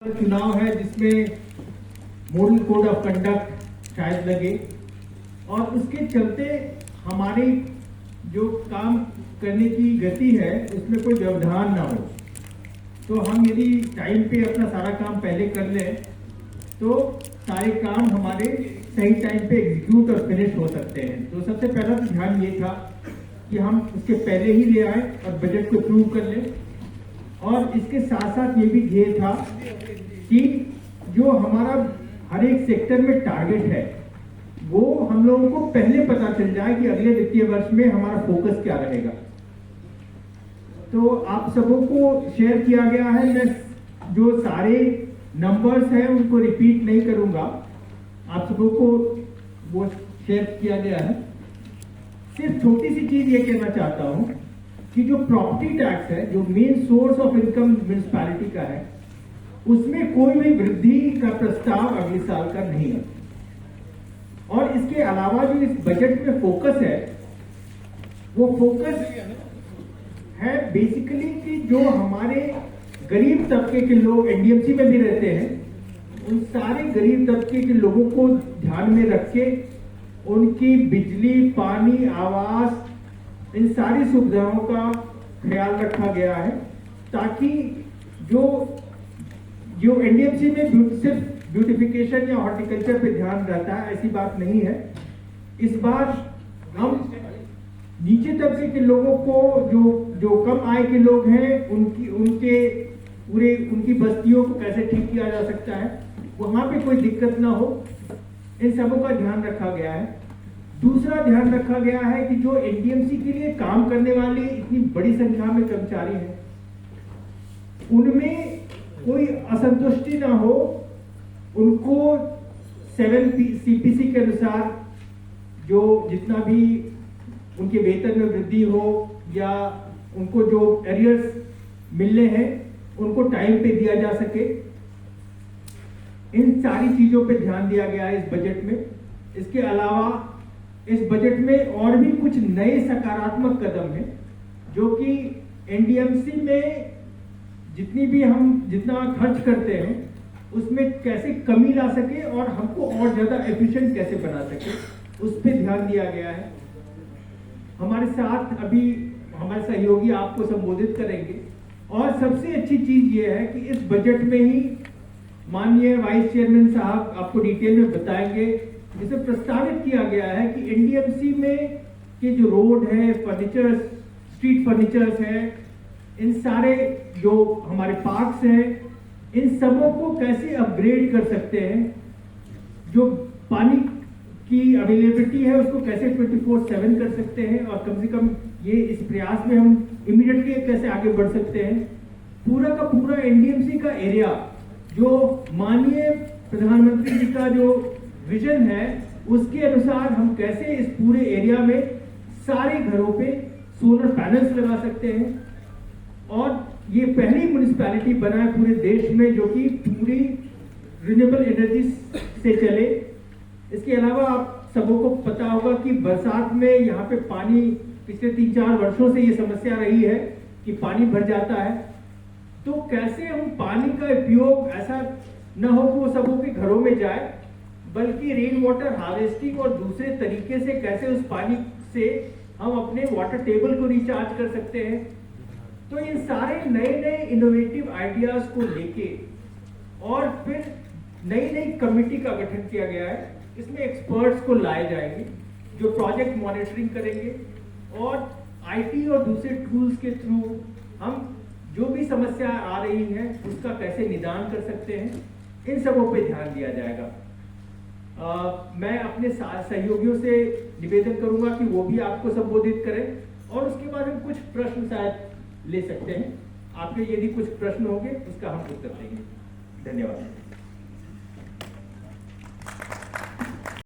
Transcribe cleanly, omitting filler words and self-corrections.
चुनाव है जिसमें मॉडल कोड ऑफ कंडक्ट शायद लगे और उसके चलते हमारे जो काम करने की गति है उसमें कोई व्यवधान ना हो। तो हम यदि टाइम पे अपना सारा काम पहले कर लें तो सारे काम हमारे सही टाइम पे एग्जीक्यूट और फिनिश हो सकते हैं। तो सबसे पहला तो ध्यान ये था कि हम उसके पहले ही ले आए और बजट को अप्रूव कर लें। और इसके साथ साथ ये भी ध्येय था कि जो हमारा हर एक सेक्टर में टारगेट है वो हम लोगों को पहले पता चल जाए कि अगले वित्तीय वर्ष में हमारा फोकस क्या रहेगा। तो आप सबों को शेयर किया गया है। मैं जो सारे नंबर्स हैं उनको रिपीट नहीं करूंगा, आप सबों को वो शेयर किया गया है। सिर्फ छोटी सी चीज ये कहना चाहता हूं कि जो प्रॉपर्टी टैक्स है, जो main source of income municipality का है, उसमें कोई भी वृद्धि का प्रस्ताव अगले साल का नहीं है। और इसके अलावा जो इस बजट में फोकस है वो फोकस है बेसिकली कि जो हमारे गरीब तबके के लोग एनडीएमसी में भी रहते हैं, उन सारे गरीब तबके के लोगों को ध्यान में रख के उनकी बिजली, पानी, आवास, इन सारी सुविधाओं का ख्याल रखा गया है ताकि जो एनडीएमसी में सिर्फ ब्यूटिफिकेशन या हॉर्टिकल्चर पे ध्यान रहता है, ऐसी बात नहीं है। इस बार हम नीचे तबके के लोगों को, जो कम आय के लोग हैं, उनकी बस्तियों को कैसे ठीक किया जा सकता है, वहां पे कोई दिक्कत ना हो, इन सबों का ध्यान रखा गया है। दूसरा ध्यान रखा गया है कि जो एनडीएमसी के लिए काम करने वाली इतनी बड़ी संख्या में कर्मचारी हैं, उनमें कोई असंतुष्टि ना हो, उनको 7 सीपीसी के अनुसार जो जितना भी उनके वेतन में वृद्धि हो या उनको जो एरियर्स मिलने हैं उनको टाइम पे दिया जा सके। इन सारी चीजों पे ध्यान दिया गया है इस बजट में। इसके अलावा इस बजट में और भी कुछ नए सकारात्मक कदम हैं जो कि एनडीएमसी में जितना खर्च करते हैं उसमें कैसे कमी ला सके और हमको और ज्यादा एफिशिएंट कैसे बना सके, उस पर ध्यान दिया गया है। हमारे साथ अभी हमारे सहयोगी आपको संबोधित करेंगे। और सबसे अच्छी चीज ये है कि इस बजट में ही माननीय वाइस चेयरमैन साहब आपको डिटेल में बताएंगे, इसे प्रस्तावित किया गया है कि एनडीएमसी में के जो रोड है, फर्नीचर्स, स्ट्रीट फर्नीचर्स है, इन सारे जो हमारे पार्क्स हैं, इन सबों को कैसे अपग्रेड कर सकते हैं, जो पानी की अवेलेबिलिटी है उसको कैसे 24/7 कर सकते हैं और कम से कम ये इस प्रयास में हम इमीडिएटली कैसे आगे बढ़ सकते हैं। पूरा का पूरा एनडीएमसी का एरिया जो माननीय प्रधानमंत्री जी का जो विजन है उसके अनुसार हम कैसे इस पूरे एरिया में सारे घरों पे सोलर पैनल्स लगा सकते हैं। और ये पहली म्युनिसिपैलिटी बना है पूरे देश में जो कि पूरी रिन्यूएबल एनर्जी से चले। इसके अलावा आप सबों को पता होगा कि बरसात में यहाँ पे पानी पिछले 3-4 वर्षों से ये समस्या रही है कि पानी भर जाता है। तो कैसे हम पानी का उपयोग ऐसा न हो कि वो सबों के घरों में जाए, बल्कि रेन वाटर हार्वेस्टिंग और दूसरे तरीके से कैसे उस पानी से हम अपने वाटर टेबल को रिचार्ज कर सकते हैं। तो इन सारे नए नए इनोवेटिव आइडियाज को लेके और फिर नई कमेटी का गठन किया गया है। इसमें एक्सपर्ट्स को लाए जाएंगे जो प्रोजेक्ट मॉनिटरिंग करेंगे और आईटी और दूसरे टूल्स के थ्रू हम जो भी समस्या आ रही है उसका कैसे निदान कर सकते हैं, इन सबों पे ध्यान दिया जाएगा। मैं अपने सहयोगियों से निवेदन करूंगा कि वो भी आपको संबोधित करें और उसके बाद हम कुछ प्रश्न शायद ले सकते हैं। आपके यदि कुछ प्रश्न होंगे उसका हम उत्तर देंगे। धन्यवाद।